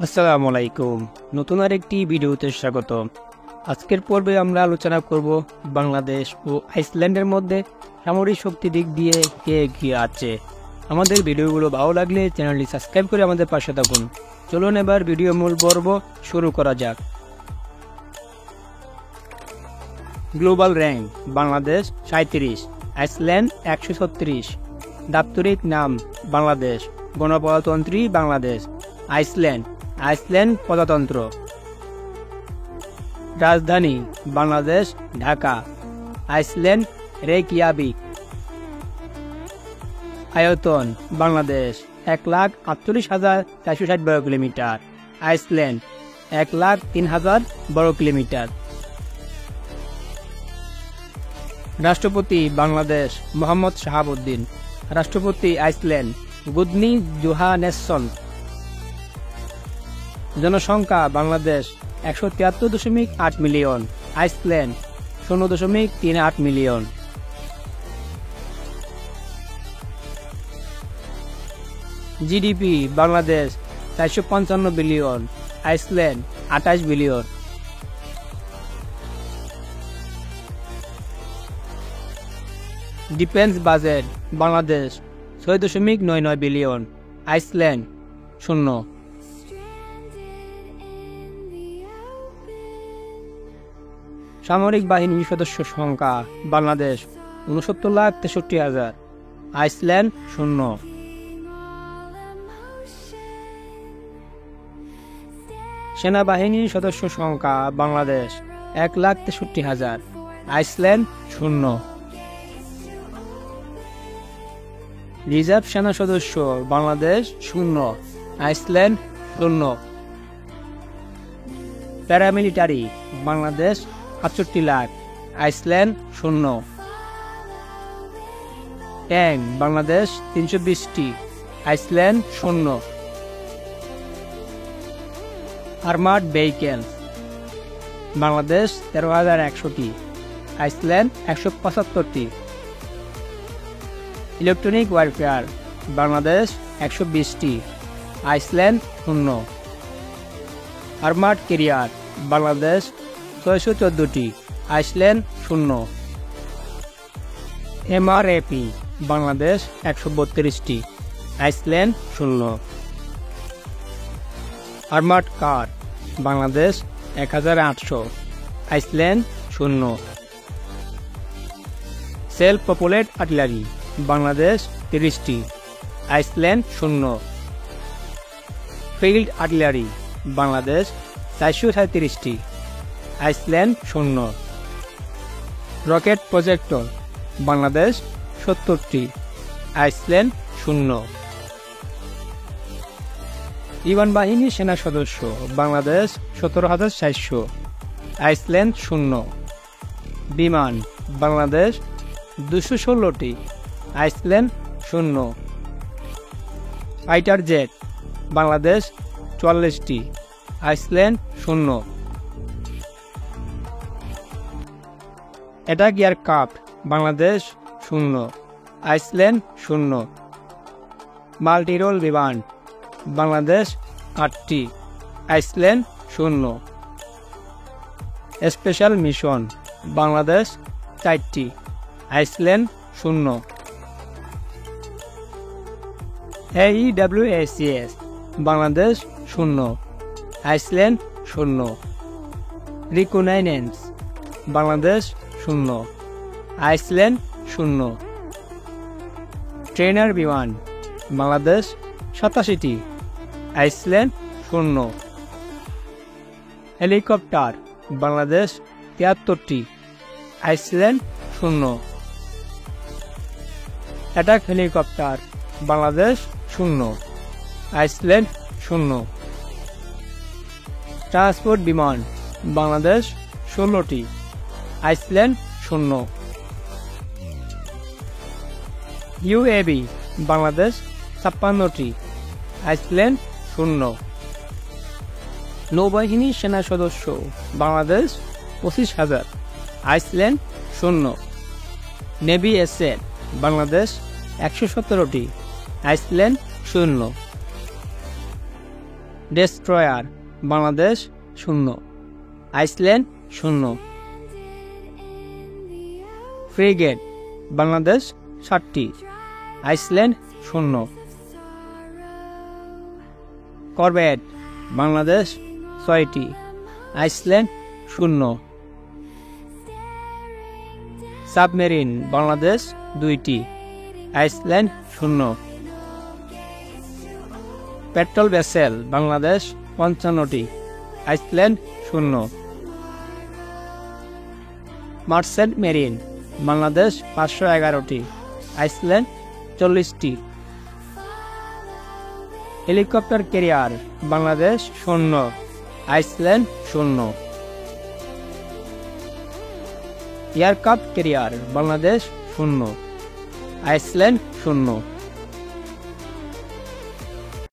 আসসালামু আলাইকুম। নতুন আরেকটি ভিডিওতে স্বাগত। আজকের পর্বে আমরা আলোচনা করব বাংলাদেশ ও আইসল্যান্ডের মধ্যে সামরিক শক্তি দিক দিয়ে কে এগিয়ে আছে। আমাদের ভিডিওগুলো ভালো লাগলে চ্যানেলটি সাবস্ক্রাইব করে আমাদের পাশে থাকুন। চলুন এবার ভিডিও মূল পর্ব শুরু করা যাক। Global rank: Bangladesh 37, Iceland 136। দাপ্তরিক নাম: বাংলাদেশ। গণপ্রজাতন্ত্রী বাংলাদেশ। আইসল্যান্ড প্রজাতন্ত্র। রাজধানী: বাংলাদেশ ঢাকা। Iceland Reykjavik. আয়তন: বাংলাদেশ 1,48,460 বর্গ কিলোমিটার। আইসল্যান্ড 1,03,000 বর্গ কিলোমিটার। রাষ্ট্রপতি: বাংলাদেশ মোহাম্মদ শাহাবুদ্দিন। রাষ্ট্রপতি আইসল্যান্ড গুদনি জোহানেসসন। জনসংখ্যা: Bangladesh 173.8 million. Iceland 0.38 million. GDP: Bangladesh 455 billion. Iceland 28 billion. Defence budget: Bangladesh 6.99 billion. Iceland 0। সামরিক বাহিনীর সদস্য সংখ্যা: বাংলাদেশ 69,63,000। আইসল্যান্ড 0। সেনাবাহিনীর সদস্য সংখ্যা: বাংলাদেশ 1,63,000। আইসল্যান্ড 0। রিজার্ভ সেনা সদস্য: Bangladesh 0। Iceland 0। Paramilitary: Bangladesh 68 lakh. Iceland 0। Tank: Bangladesh 320টি। আইসল্যান্ড 0। আর্মার্ড ভেহিকেল: বাংলাদেশ 13,100টি। আইসল্যান্ড 175টি। ইলেকট্রনিক ওয়ারফেয়ার: বাংলাদেশ 120টি। আইসল্যান্ড 0। আর্মার্ড ক্যারিয়ার: বাংলাদেশ 614টি। আইসল্যান্ড 0। এমআরএপি: বাংলাদেশ 132টি। Iceland 0। Armoured car: Bangladesh 1800। Iceland 0। Self propelled artillery: Bangladesh 30টি। আইসল্যান্ড 0। ফিল্ড আর্টিলারি: বাংলাদেশ 437টি। আইসল্যান্ড 0। রকেট প্রজেক্টর: বাংলাদেশ 70টি। আইসল্যান্ড 0। বিমান বাহিনীর সেনা সদস্য: বাংলাদেশ 17,400। আইসল্যান্ড 0। বিমান: বাংলাদেশ 216টি। আইসল্যান্ড 0। ফাইটার জেট: বাংলাদেশ 44টি। Iceland 0। Attack aircraft: Bangladesh 0। Iceland 0। Multirole বিমান: বাংলাদেশ 8টি। আইসল্যান্ড 0। স্পেশাল মিশন: বাংলাদেশ 4টি। Iceland 0। AEWACS: Bangladesh 0। Iceland 0। Reconnaissance: Bangladesh 0। Iceland 0। Trainer বিমান: বাংলাদেশ 87টি। আইসল্যান্ড 0। হেলিকপ্টার: বাংলাদেশ 73টি। Iceland 0। Attack helicopter: Bangladesh 0। Iceland 0। Transport বিমান: বাংলাদেশ 16টি। আইসল্যান্ড 0। ইউএভি: বাংলাদেশ 56টি। আইসল্যান্ড 0। নৌবাহিনীর সেনা সদস্য: Bangladesh 25,000। Iceland 0। Navy asset: Bangladesh 117টি। Iceland 0। Destroyer Bangladesh 0, Iceland 0। Frigate Bangladesh 7টি, আইসল্যান্ড 0। করভেট বাংলাদেশ 6টি, আইসল্যান্ড 0। সাবমেরিন বাংলাদেশ 2টি, আইসল্যান্ড 0। পেট্রোল ভেসেল বাংলাদেশ 55টি, আইসল্যান্ড 0। মার্চেন্ট মেরিন বাংলাদেশ 511টি, আইসল্যান্ড 40টি। Helicopter carrier Bangladesh 0, Iceland 0। Aircraft carrier Bangladesh 0, Iceland 0।